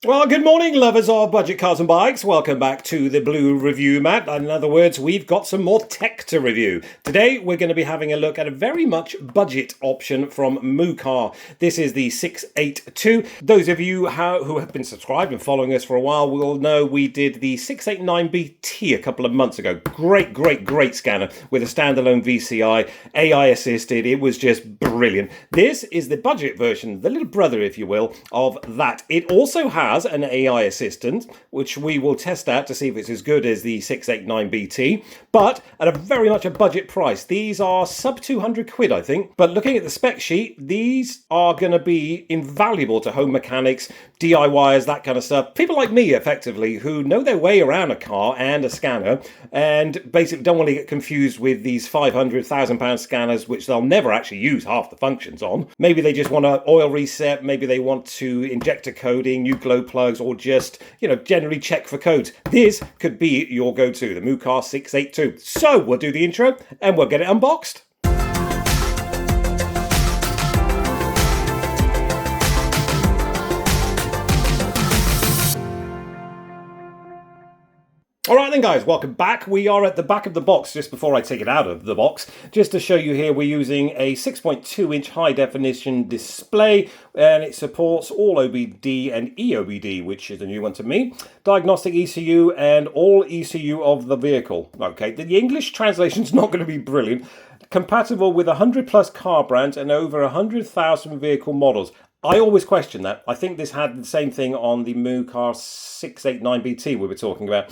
Well, good morning, lovers of budget cars and bikes. Welcome back to the Blue Review, Matt. In other words, we've got some more tech to review. Today, we're going to be having a look at a very much budget option from MUCAR. This is the 682. Those of you who have been subscribed and following us for a while will know we did the 689BT a couple of months ago. Great scanner with a standalone VCI, AI assisted. It was just brilliant. This is the budget version, the little brother, if you will, of that. It also has an AI assistant, which we will test out to see if it's as good as the 689BT, but at a very much a budget price. These are sub 200 quid, I think. But looking at the spec sheet, these are going to be invaluable to home mechanics, DIYers, that kind of stuff. People like me, effectively, who know their way around a car and a scanner, and basically don't want to get confused with these £500,000 scanners, which they'll never actually use half the functions on. Maybe they just want an oil reset, maybe they want to injector coding, new glow plugs, or just, generally check for codes. This could be your go-to, the MUCAR 682. So we'll do the intro and we'll get it unboxed. Alright then guys, welcome back. We are at the back of the box just before I take it out of the box. Just to show you here, we're using a 6.2 inch high definition display, and it supports all OBD and EOBD, which is a new one to me. Diagnostic ECU and all ECU of the vehicle. Okay, the English translation's not going to be brilliant. Compatible with 100 plus car brands and over 100,000 vehicle models. I always question that. I think this had the same thing on the MUCAR 689BT we were talking about.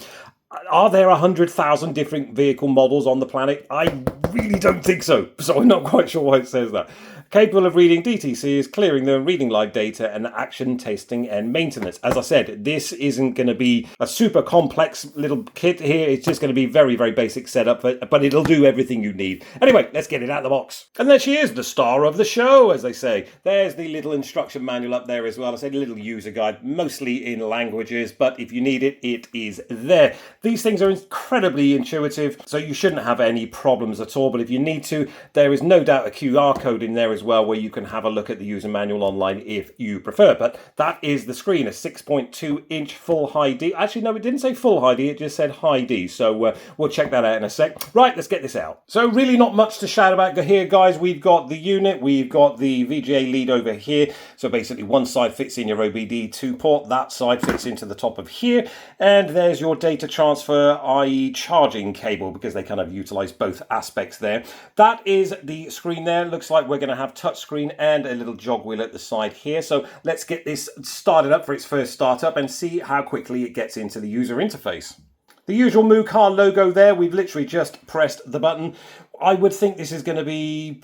Are there 100,000 different vehicle models on the planet? I really don't think so. So I'm not quite sure why it says that. Capable of reading DTCs, clearing them, reading live data, and action testing and maintenance. As I said, this isn't going to be a super complex little kit here. It's just going to be very basic setup, but it'll do everything you need. Anyway, let's get it out of the box. And there she is, the star of the show, as they say. There's the little instruction manual up there as well. I said a little user guide, mostly in languages, but if you need it, it is there. These things are incredibly intuitive, so you shouldn't have any problems at all. But if you need to, there is no doubt a QR code in there as well, where you can have a look at the user manual online if you prefer. But that is the screen, a 6.2 inch full high D. Actually, no, it didn't say full high D, it just said high D. So we'll check that out in a sec. Right, let's get this out. So really not much to shout about here, guys. We've got the unit, we've got the VGA lead over here. So basically one side fits in your OBD2 port, that side fits into the top of here. And there's your data transfer, i.e. charging cable, because they kind of utilize both aspects there. That is the screen there. Looks like we're going to have touchscreen and a little jog wheel at the side here. So let's get this started up for its first startup and see how quickly it gets into the user interface. The usual MUCAR logo there. We've literally just pressed the button. I would think this is going to be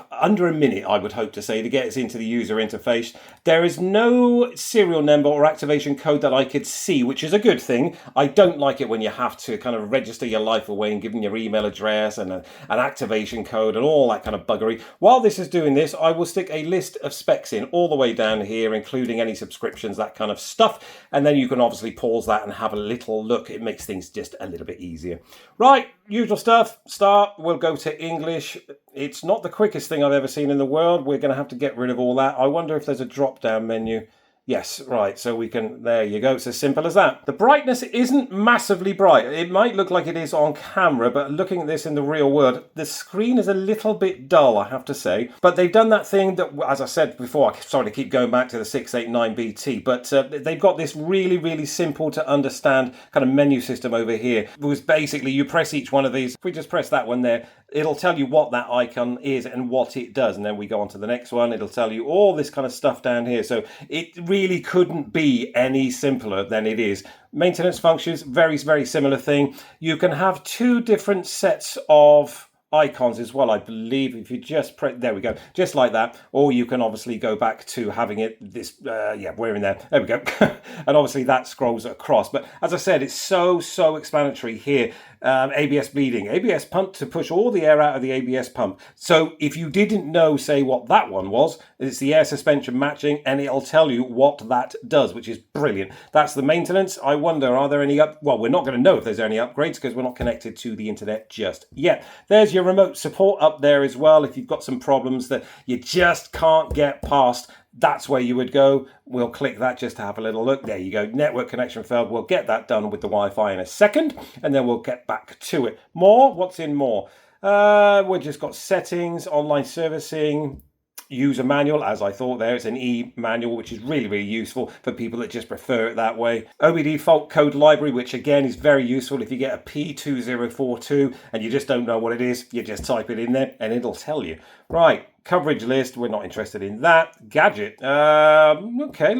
under a minute, I would hope to say, to get us into the user interface. There is no serial number or activation code that I could see, which is a good thing. I don't like it when you have to kind of register your life away and give them your email address and an activation code and all that kind of buggery. While this is doing this, I will stick a list of specs in all the way down here, including any subscriptions, that kind of stuff. And then you can obviously pause that and have a little look. It makes things just a little bit easier. Right, usual stuff. Start. We'll go to English. It's not the quickest thing I've ever seen in the world. We're going to have to get rid of all that. I wonder if there's a drop-down menu. Yes, right, so we can, there you go, it's as simple as that. The brightness isn't massively bright. It might look like it is on camera, but looking at this in the real world, the screen is a little bit dull, I have to say. But they've done that thing that, as I said before, I'm sorry to keep going back to the 689BT, but they've got this really simple to understand kind of menu system over here. It was basically, you press each one of these. If we just press that one there, it'll tell you what that icon is and what it does. And then we go on to the next one. It'll tell you all this kind of stuff down here. So it really couldn't be any simpler than it is. Maintenance functions, very similar thing. You can have two different sets of icons as well, I believe. If you just press, there we go, just like that. Or you can obviously go back to having it this, yeah, we're in there. There we go. And obviously that scrolls across. But as I said, it's so explanatory here. ABS bleeding, ABS pump to push all the air out of the ABS pump. So if you didn't know, say, what that one was, it's the air suspension matching, and it'll tell you what that does, which is brilliant. That's the maintenance. I wonder, are there any well, we're not going to know if there's any upgrades because we're not connected to the internet just yet. There's your your remote support up there as well. If you've got some problems that you just can't get past, that's where you would go. We'll click that just to have a little look. There you go. Network connection failed. We'll get that done with the Wi-Fi in a second, and then we'll get back to it. More? What's in more? We've just got settings, online servicing, user manual. As I thought there, it's an e-manual, which is really, really useful for people that just prefer it that way. OBD fault code library, which again is very useful. If you get a P2042 and you just don't know what it is, you just type it in there and it'll tell you. Right, coverage list, we're not interested in that. Gadget, okay,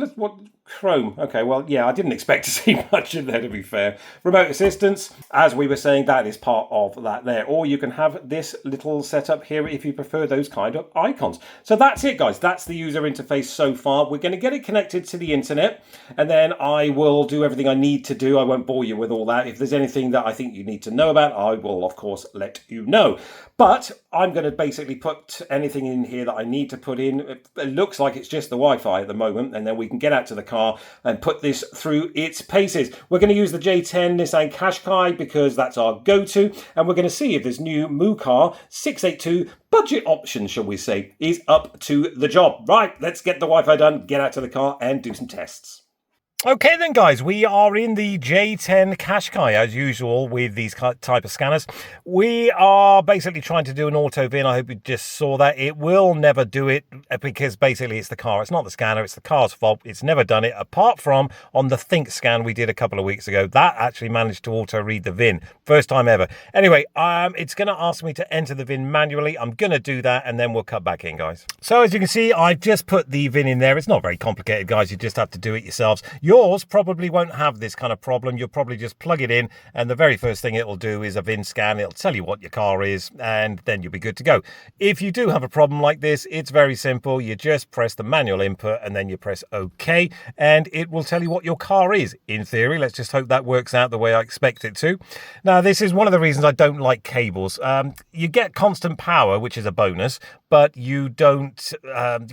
Chrome. Okay, well, yeah, I didn't expect to see much in there, to be fair. Remote assistance, as we were saying, that is part of that there. Or you can have this little setup here if you prefer those kind of icons. So that's it, guys. That's the user interface so far. We're going to get it connected to the internet, and then I will do everything I need to do. I won't bore you with all that. If there's anything that I think you need to know about, I will, of course, let you know. But I'm going to basically put anything in here that I need to put in. It looks like it's just the Wi-Fi at the moment, and then we can get out to the car and put this through its paces. We're going to use the J10 Nissan Qashqai because that's our go-to, and we're going to see if this new MUCAR 682 budget option, shall we say, is up to the job. Right, let's get the Wi-Fi done, get out to the car and do some tests. Okay then, guys, we are in the J10 Qashqai as usual with these type of scanners. We are basically trying to do an auto VIN. I hope you just saw that. It will never do it because basically it's the car. It's not the scanner. It's the car's fault. It's never done it apart from on the Think scan we did a couple of weeks ago. That actually managed to auto read the VIN. First time ever. Anyway, it's going to ask me to enter the VIN manually. I'm going to do that and then we'll cut back in, guys. So as you can see, I've just put the VIN in there. It's not very complicated, guys. You just have to do it yourselves. Yours probably won't have this kind of problem. You'll probably just plug it in and the very first thing it'll do is a VIN scan. It'll tell you what your car is and then you'll be good to go. If you do have a problem like this, it's very simple. You just press the manual input and then you press OK and it will tell you what your car is. In theory, let's just hope that works out the way I expect it to. Now, this is one of the reasons I don't like cables. You get constant power, which is a bonus, but you don't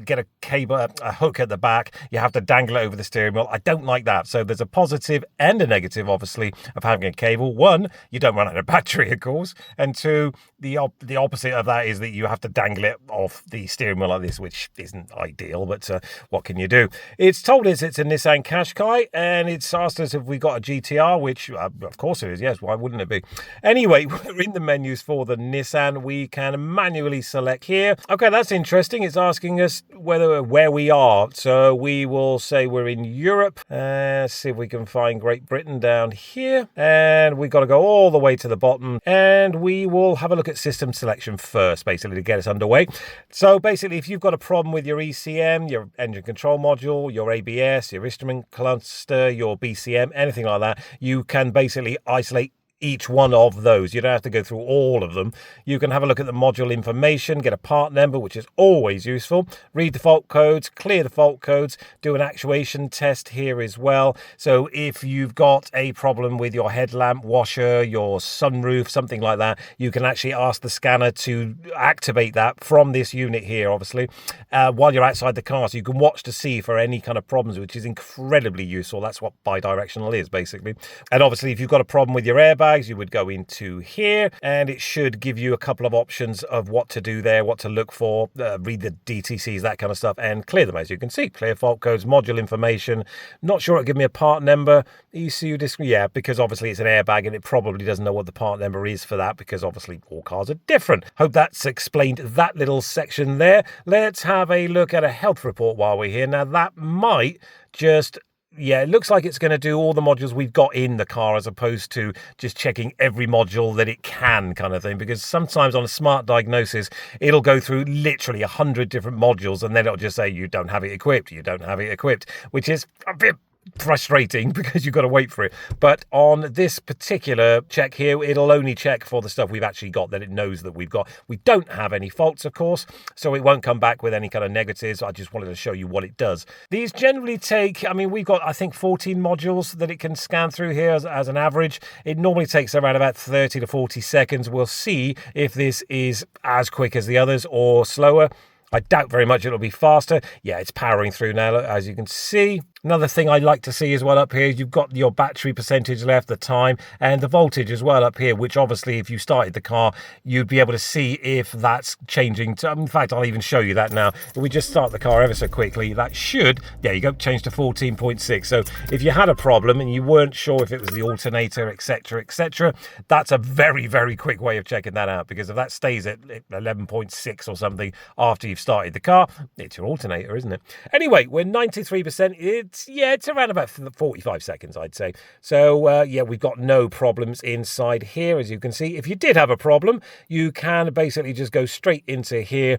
get a cable, a hook at the back. You have to dangle it over the steering wheel. I don't like that. So there's a positive and a negative, obviously, of having a cable. One, you don't run out of battery, of course. And two, the opposite of that is that you have to dangle it off the steering wheel like this, which isn't ideal, but what can you do? It's told us it's a Nissan Qashqai, and it's asked us if we got a GTR, which, of course it is, yes, why wouldn't it be? Anyway, we're in the menus for the Nissan. We can manually select here. Okay, that's interesting. It's asking us where we are. So we will say we're in Europe. Let's see if we can find Great Britain down here. And we've got to go all the way to the bottom. And we will have a look at system selection first, basically, to get us underway. So basically, if you've got a problem with your ECM, your engine control module, your ABS, your instrument cluster, your BCM, anything like that, you can basically isolate each one of those. You don't have to go through all of them. You can have a look at the module information, get a part number, which is always useful, read the fault codes, clear the fault codes, do an actuation test here as well. So if you've got a problem with your headlamp washer, your sunroof, something like that, you can actually ask the scanner to activate that from this unit here, obviously, while you're outside the car. So you can watch to see for any kind of problems, which is incredibly useful. That's what bidirectional is, basically. And obviously, if you've got a problem with your airbag, you would go into here and it should give you a couple of options of what to do there, what to look for, read the DTCs, that kind of stuff, and clear them. As you can see, clear fault codes, module information. Not sure it'll give me a part number. ECU disc, yeah, because obviously it's an airbag and it probably doesn't know what the part number is for that because obviously all cars are different. Hope that's explained that little section there. Let's have a look at a health report while we're here. Now that might just... yeah, it looks like it's going to do all the modules we've got in the car as opposed to just checking every module that it can kind of thing. Because sometimes on a smart diagnosis, it'll go through literally 100 different modules and then it'll just say, you don't have it equipped, you don't have it equipped, which is a bit frustrating because you've got to wait for it. But on this particular check here, it'll only check for the stuff we've actually got that it knows that we've got. We don't have any faults, of course, so it won't come back with any kind of negatives. I just wanted to show you what it does. These generally take, I mean, we've got, I think, 14 modules that it can scan through here as an average. It normally takes around about 30 to 40 seconds. We'll see if this is as quick as the others or slower. I doubt very much it'll be faster. Yeah, it's powering through now, as you can see. Another thing I'd like to see as well up here is you've got your battery percentage left, the time, and the voltage as well up here, which obviously if you started the car, you'd be able to see if that's changing. In fact, I'll even show you that now. If we just start the car ever so quickly, that should, there you go, change to 14.6. So if you had a problem and you weren't sure if it was the alternator, etc., etc., that's a very, very quick way of checking that out, because if that stays at 11.6 or something after you've started the car, it's your alternator, isn't it? Anyway, we're 93%. It's around about 45 seconds, I'd say. So, yeah, we've got no problems inside here, as you can see. If you did have a problem, you can basically just go straight into here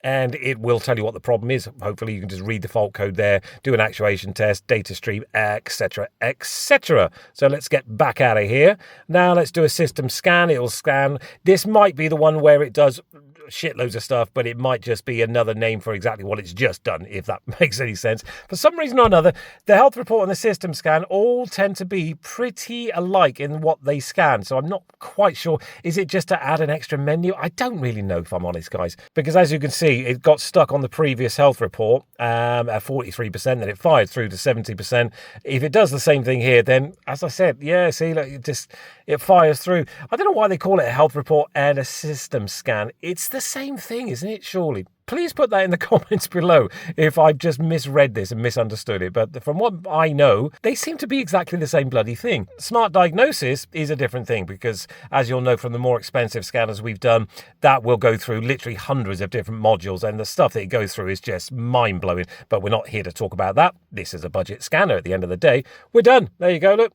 and it will tell you what the problem is. Hopefully you can just read the fault code there, do an actuation test, data stream, etc., etc. So let's get back out of here. Now let's do a system scan. It'll scan. This might be the one where it does shitloads of stuff, but it might just be another name for exactly what it's just done, if that makes any sense. For some reason or another, the health report and the system scan all tend to be pretty alike in what they scan, so I'm not quite sure. Is it just to add an extra menu? I don't really know, if I'm honest, guys, because as you can see, it got stuck on the previous health report at 43%, then it fired through to 70%. If it does the same thing here, then, as I said, yeah, see, look, it fires through. I don't know why they call it a health report and a system scan. It's the same thing, isn't it, surely? Please put that in the comments below if I've just misread this and misunderstood it. But from what I know, they seem to be exactly the same bloody thing. Smart diagnosis is a different thing because, as you'll know from the more expensive scanners we've done, that will go through literally hundreds of different modules, and the stuff that it goes through is just mind-blowing. But we're not here to talk about that. This is a budget scanner at the end of the day. We're done. There you go, look.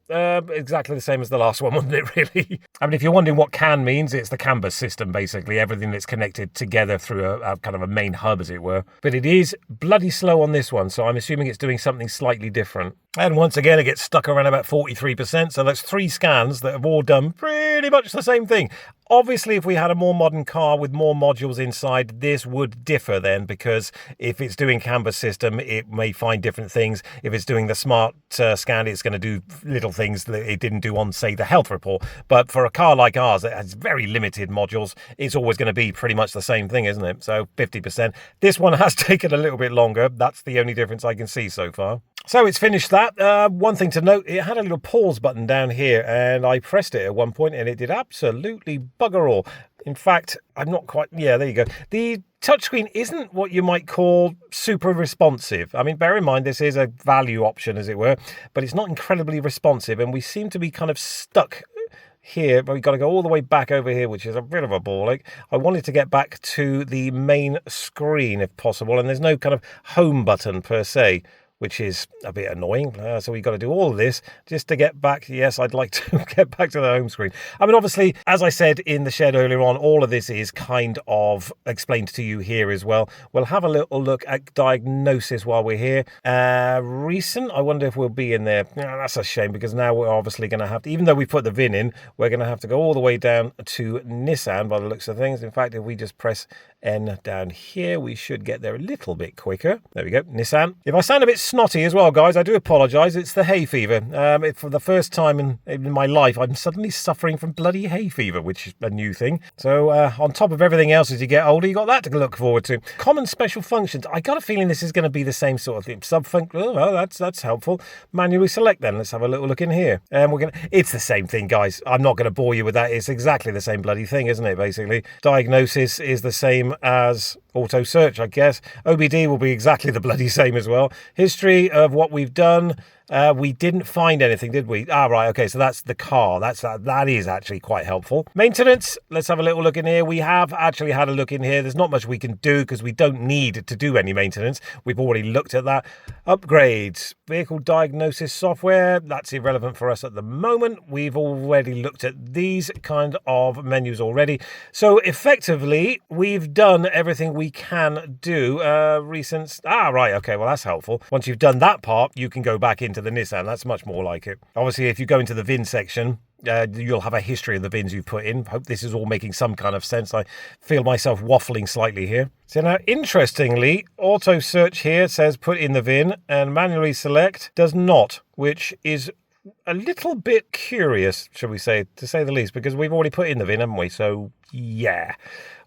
Exactly the same as the last one, wasn't it, really? I mean, if you're wondering what CAN means, it's the CAN bus system, basically. Everything that's connected together through a kind of a main hub, as it were. But it is bloody slow on this one, so I'm assuming it's doing something slightly different. And once again, it gets stuck around about 43%, so that's 3 scans that have all done pretty much the same thing. Obviously, if we had a more modern car with more modules inside, this would differ then, because if it's doing CAN bus system, it may find different things. If it's doing the smart scan, it's going to do little things that it didn't do on, say, the health report. But for a car like ours that has very limited modules, it's always going to be pretty much the same thing, isn't it? So 50%. This one has taken a little bit longer. That's the only difference I can see so far. So it's finished that. One thing to note, it had a little pause button down here, and I pressed it at one point and it did absolutely bugger all. In fact, I'm not quite, yeah, there you go. The touchscreen isn't what you might call super responsive. I mean, bear in mind, this is a value option, as it were, but it's not incredibly responsive, and we seem to be kind of stuck here, but we've got to go all the way back over here, which is a bit of a ball ache. I wanted to get back to the main screen if possible, and there's no kind of home button per se, which is a bit annoying. So we've got to do all of this just to get back. Yes, I'd like to get back to the home screen. I mean, obviously, as I said in the shed earlier on, all of this is kind of explained to you here as well. We'll have a little look at diagnosis while we're here. Recent, I wonder if we'll be in there. That's a shame, because now we're obviously going to have to, even though we put the VIN in, we're going to have to go all the way down to Nissan by the looks of things. In fact, if we just press N down here, we should get there a little bit quicker. There we go, Nissan. If I sound a bit snotty as well, guys, I do apologise. It's the hay fever. For the first time in my life, I'm suddenly suffering from bloody hay fever, which is a new thing. So on top of everything else, as you get older, you got that to look forward to. Common special functions. I got a feeling this is going to be the same sort of thing. Oh, well, that's helpful. Manually select then. Let's have a little look in here. And it's the same thing, guys. I'm not going to bore you with that. It's exactly the same bloody thing, isn't it, basically? Diagnosis is the same as auto search, I guess. OBD will be exactly the bloody same as well. History of what we've done. We didn't find anything, did we? Right, okay, so that's the car. That is actually quite helpful. Maintenance, let's have a little look in here. We have actually had a look in here. There's not much we can do because we don't need to do any maintenance. We've already looked at that. Upgrades, vehicle diagnosis software, that's irrelevant for us at the moment. We've already looked at these kind of menus already. So effectively, we've done everything we can do. Recent, right, okay, well, that's helpful. Once you've done that part, you can go back into the Nissan. That's much more like it. Obviously, if you go into the VIN section, you'll have a history of the VINs you've put in. Hope this is all making some kind of sense. I feel myself waffling slightly here. So now, interestingly, auto search here says put in the VIN, and manually select does not, which is a little bit curious, shall we say, to say the least, because we've already put in the VIN, haven't we? So yeah.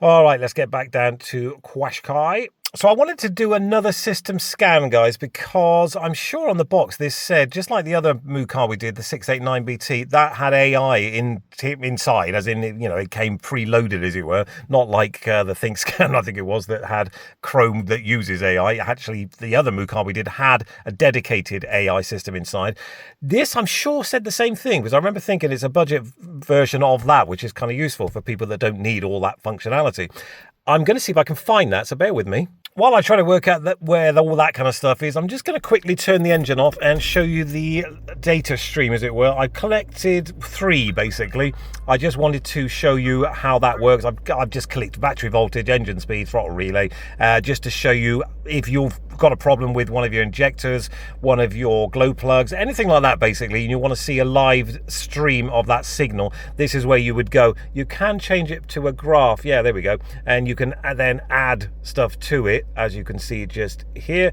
All right, let's get back down to Qashqai. So I wanted to do another system scan, guys, because I'm sure on the box this said, just like the other MUCAR we did, the 689BT, that had AI inside, as in, you know, it came preloaded, as it were, not like the ThinkScan, I think it was, that had Chrome that uses AI. Actually, the other MUCAR we did had a dedicated AI system inside. This, I'm sure, said the same thing, because I remember thinking it's a budget version of that, which is kind of useful for people that don't need all that functionality. I'm going to see if I can find that, so bear with me. While I try to work out where all that kind of stuff is, I'm just going to quickly turn the engine off and show you the data stream, as it were. I collected 3, basically. I just wanted to show you how that works. I've just clicked battery voltage, engine speed, throttle relay, just to show you if you've got a problem with one of your injectors, one of your glow plugs, anything like that, basically, and you want to see a live stream of that signal, this is where you would go. You can change it to a graph. Yeah, there we go. And you can then add stuff to it, as you can see just here.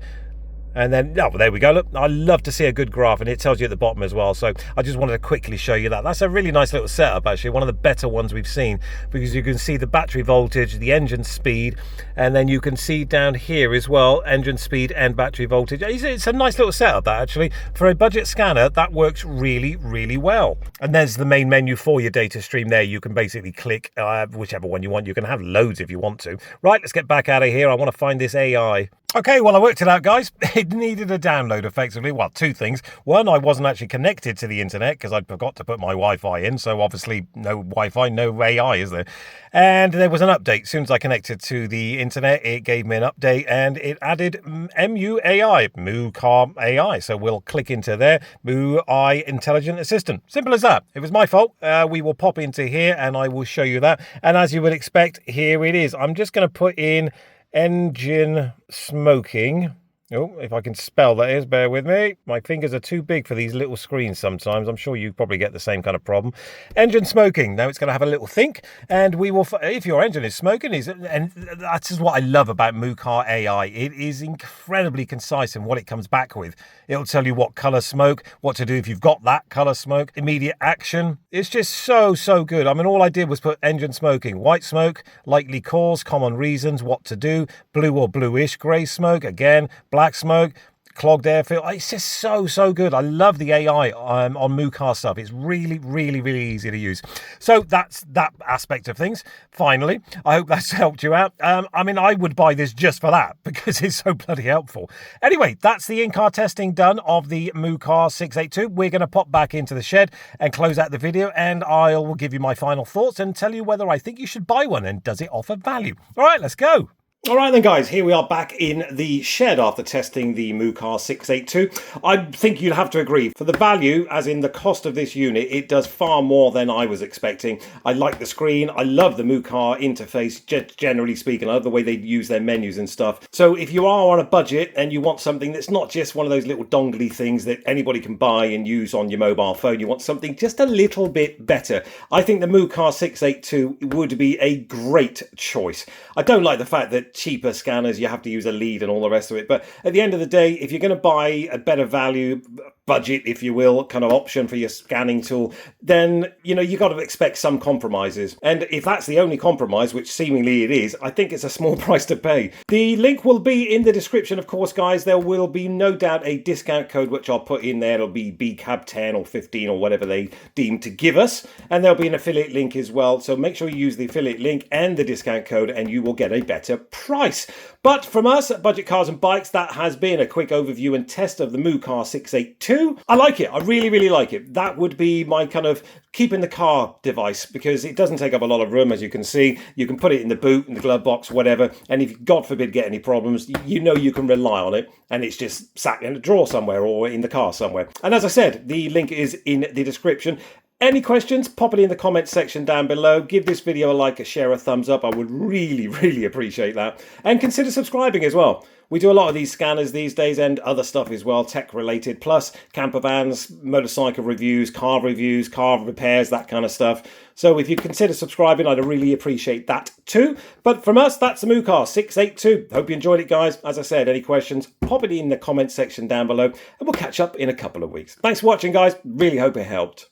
And then, oh, there we go. Look, I love to see a good graph, and it tells you at the bottom as well. So I just wanted to quickly show you that. That's a really nice little setup, actually. One of the better ones we've seen, because you can see the battery voltage, the engine speed, and then you can see down here as well, engine speed and battery voltage. It's a nice little setup, that, actually. For a budget scanner, that works really, really well. And there's the main menu for your data stream there. You can basically click whichever one you want. You can have loads if you want to. Right, let's get back out of here. I want to find this AI. Okay, well, I worked it out, guys. It needed a download, effectively. Well, 2 things. One, I wasn't actually connected to the internet because I forgot to put my Wi-Fi in. So obviously no Wi-Fi, no AI, is there? And there was an update. As soon as I connected to the internet, it gave me an update and it added MUCAR AI. So we'll click into there. MUI Intelligent Assistant. Simple as that. It was my fault. We will pop into here and I will show you that. And as you would expect, here it is. I'm just going to put in engine smoking. Oh, if I can spell that is, bear with me. My fingers are too big for these little screens sometimes. I'm sure you probably get the same kind of problem. Engine smoking. Now it's going to have a little think, and we will, if your engine is smoking, and that's just what I love about MUCAR AI. It is incredibly concise in what it comes back with. It'll tell you what color smoke, what to do if you've got that color smoke, immediate action. It's just so good. I mean, all I did was put engine smoking, white smoke, likely cause, common reasons, what to do, blue or bluish grey smoke, again, black smoke, clogged air filter. It's just so good. I love the AI on MUCAR stuff. It's really easy to use. So that's that aspect of things. Finally, I hope that's helped you out. I mean, I would buy this just for that because it's so bloody helpful. Anyway, that's the in-car testing done of the MUCAR 682. We're going to pop back into the shed and close out the video, and I will give you my final thoughts and tell you whether I think you should buy one and does it offer value. All right, let's go. All right then, guys, here we are back in the shed after testing the MUCAR 682. I think you'd have to agree, for the value, as in the cost of this unit, it does far more than I was expecting. I like the screen. I love the MUCAR interface, generally speaking. I love the way they use their menus and stuff. So if you are on a budget and you want something that's not just one of those little dongly things that anybody can buy and use on your mobile phone, you want something just a little bit better, I think the MUCAR 682 would be a great choice. I don't like the fact that cheaper scanners, you have to use a lead and all the rest of it. But at the end of the day, if you're going to buy a better value, budget, if you will, kind of option for your scanning tool, then, you know, you got to expect some compromises. And if that's the only compromise, which seemingly it is, I think it's a small price to pay. The link will be in the description, of course, guys. There will be no doubt a discount code, which I'll put in there. It'll be BCAB10 or 15 or whatever they deem to give us. And there'll be an affiliate link as well. So make sure you use the affiliate link and the discount code and you will get a better price. But from us at Budget Cars and Bikes, that has been a quick overview and test of the MUCAR 682. I like it. I really like it. That would be my kind of keep in the car device, because it doesn't take up a lot of room, as you can see. You can put it in the boot, in the glove box, whatever. And if, God forbid, get any problems, you know you can rely on it. And it's just sat in a drawer somewhere or in the car somewhere. And as I said, the link is in the description. Any questions, pop it in the comments section down below. Give this video a like, a share, a thumbs up. I would really appreciate that. And consider subscribing as well. We do a lot of these scanners these days and other stuff as well, tech related, plus camper vans, motorcycle reviews, car repairs, that kind of stuff. So if you consider subscribing, I'd really appreciate that too. But from us, that's the MUCAR 682. Hope you enjoyed it, guys. As I said, any questions, pop it in the comments section down below and we'll catch up in a couple of weeks. Thanks for watching, guys. Really hope it helped.